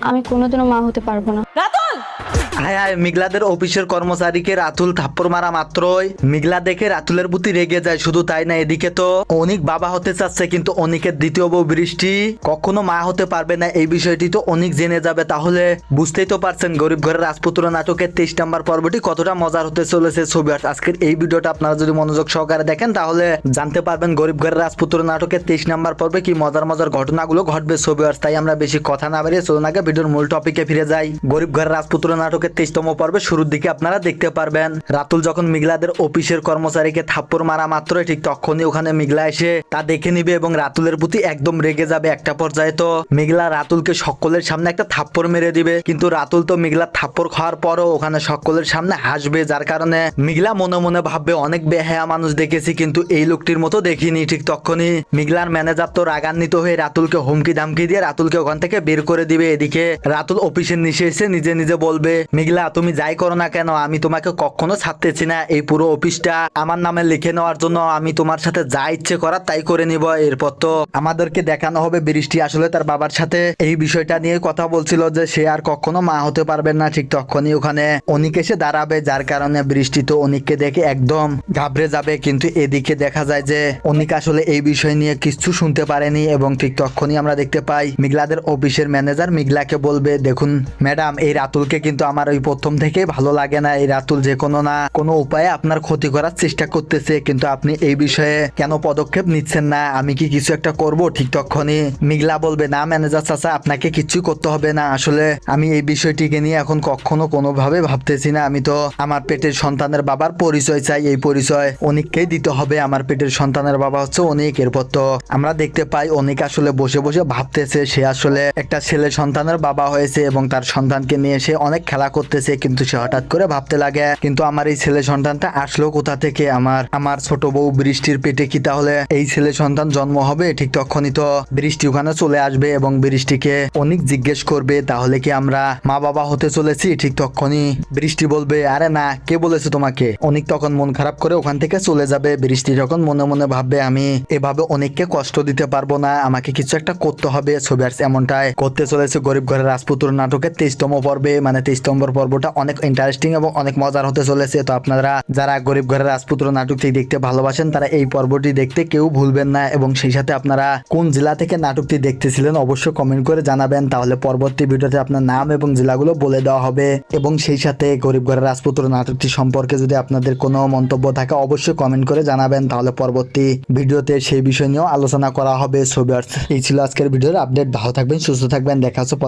আমি কোনোদিনও মা হতে পারবো না। রাতুল! হায় হায়, মিগলাদের অফিসের কর্মচারীকে রাতুল থাপ্পড় মারা মাত্রই মিগলা দেখে রাতুলের প্রতি রেগে যায়। শুধু তাই না, এদিকে তো অনিক বাবা হতে চাচ্ছে, কিন্তু অনিকের দ্বিতীয় বউ বৃষ্টি কখনো মা হতে পারবে না, এই বিষয়টি তো অনিক জেনে যাবে। তাহলে বুঝতেই তো পারছেন গরিব ঘরের রাজপুত্র নাটকের 23 নম্বর পর্বটি কতটা মজার হতে চলেছে। ছবি আজকের এই ভিডিওটা আপনারা যদি মনোযোগ সহকারে দেখেন তাহলে জানতে পারবেন গরিব ঘরের রাজপুত্র নাটকের 23 নম্বর পর্বে কি মজার মজার ঘটনাগুলো ঘটবে। ছবি তাই আমরা বেশি কথা না বেরিয়ে চলুন আগে ভিডিওর মূল টপিকে ফিরে যাই। গরিব ঘরের রাজপুত্র নাটকের 23তম পর্বে শুরুর দিকে আপনারা দেখতে পারবেন রাতুল যখন মিগলাদের অফিসের কর্মচারীকে থাপ্পড় মারা মাত্রই ঠিক তখনই ওখানে মিগলা এসে তা দেখে নিবে এবং রাতুলের প্রতি একদম রেগে যাবে। একটা পর্যায়ে তো মিগলা রাতুলকে সকলের সামনে একটা থাপ্পড় মেরে দিবে, কিন্তু রাতুল তো মিগলার থাপ্পড় খাওয়ার পরও ওখানে সকলের সামনে হাসবে, যার কারণে মিগলা মনে মনে ভাববে অনেক বেহায়া মানুষ দেখেছি কিন্তু এই লোকটির মতো দেখিনি। ঠিক তখনই মিগলার ম্যানেজার তো রাগান্বিত হয়ে রাতুলকে হুমকি ধামকি দিয়ে রাতুলকে ওখান থেকে বের করে দিবে। এদিকে রাতুল অফিসের নিচে এসে নিজে নিজে বলবে, মিগলা তুমি যাই করো না কেন আমি তোমাকে কখনো ছাড়তেছি না, এই পুরো অফিসটা আমার নামে লিখে নেওয়ার জন্য আমি তোমার সাথে যা ইচ্ছে করার তাই করে নিব। এরপর তো আমাদেরকে দেখানো হবে বৃষ্টি আসলে তার বাবার সাথে এই বিষয়টা নিয়ে কথা বলছিল যে সে আর কখনো মা হতে পারবে না। ঠিক তখনই ওখানে অনিক এসে দাঁড়াবে, যার কারণে বৃষ্টি তো অনিককে দেখে একদম ঘাবড়ে যাবে। কিন্তু এদিকে দেখা যায় যে অনিক আসলে এই বিষয় নিয়ে কিছু শুনতে পারেনি এবং ঠিক তখনই আমরা দেখতে পাই মিগলাদের অফিসের ম্যানেজার মিগলাকে বলবে, দেখুন ম্যাডাম এই রাতুলকে কিন্তু আমার ওই প্রথম থেকে ভালো লাগে না, এই রাতুল যে কোনো না কোনো উপায়ে আপনার ক্ষতি করার চেষ্টা করতেছে, কিন্তু আপনি এই বিষয়ে কেন পদক্ষেপ নিচ্ছেন না, আমি কি কিছু একটা করব। ঠিক তখনই মিগলা বলবে, না ম্যানেজার চাচা আপনাকে কিছু করতে হবে না, আসলে আমি এই বিষয়টিকে নিয়ে এখন কখনো কোনোভাবে ভাবতেছি না, আমি তো আমার পেটের সন্তানের বাবার পরিচয় চাই, এই পরিচয় অনিককেই দিতে হবে, আমার পেটের সন্তানের বাবা হচ্ছে অনিক। এরপর তো আমরা দেখতে পাই অনিক আসলে বসে বসে ভাবতেছে সে আসলে একটা ছেলে সন্তানের বাবা হয়েছে এবং তার সন্তানকে নিয়ে সে অনেক খেলা করতেছে, কিন্তু সে হঠাৎ করে ভাবতে লাগে কিন্তু আমার এই ছেলে সন্তানটা আসলো কোথা থেকে, আমার ছোট বউ বৃষ্টির পেটে কি তাহলে এই ছেলে সন্তান জন্ম হবে। ঠিক তখনই তো বৃষ্টি ওখানে চলে আসবে এবং বৃষ্টিকে অনেক জিজ্ঞেস করবে তাহলে কি আমরা মা বাবা হতে চলেছি। ঠিক তখনই বৃষ্টি বলবে, আরে না, কে বলেছে তোমাকে। অনেক তখন মন খারাপ করে ওখান থেকে চলে যাবে। বৃষ্টি যখন মনে মনে ভাববে আমি এভাবে অনেককে কষ্ট দিতে পারবো না, আমাকে কিছু একটা করতে হবে। ছবি আর এমনটাই করতে চলেছে গরিব ঘরের রাজপুত্র নাটকের 23তম পর্বে, মানে 23 নম্বর পর্বটা অনেক ইন্টারেস্টিং এবং অনেক মজার হতে চলেছে। তো আপনারা যারা গরিব ঘরের রাজপুত্র নাটকটি দেখতে ভালোবাসেন তারা এই পর্বটি দেখতে কেউ ভুলবেন না এবং সেই সাথে আপনারা কোন জেলা থেকে নাটকটি দেখতেছিলেন অবশ্যই কমেন্ট করে জানাবেন, তাহলে পরবর্তী ভিডিওতে আপনার নাম এবং জেলাগুলো বলে দেওয়া হবে। এবং সেই সাথে গরিব ঘরের রাজপুত্র নাটকটি সম্পর্কে যদি আপনাদের কোনো মন্তব্য থাকে অবশ্যই কমেন্ট করে জানাবেন, তাহলে পরবর্তী ভিডিওতে সেই বিষয় নিয়েও আলোচনা করা হবে। সো ভিউয়ার্স, এই ছিল আজকের ভিডিওর আপডেট। ভালো থাকবেন, সুস্থ থাকবেন, দেখা হচ্ছে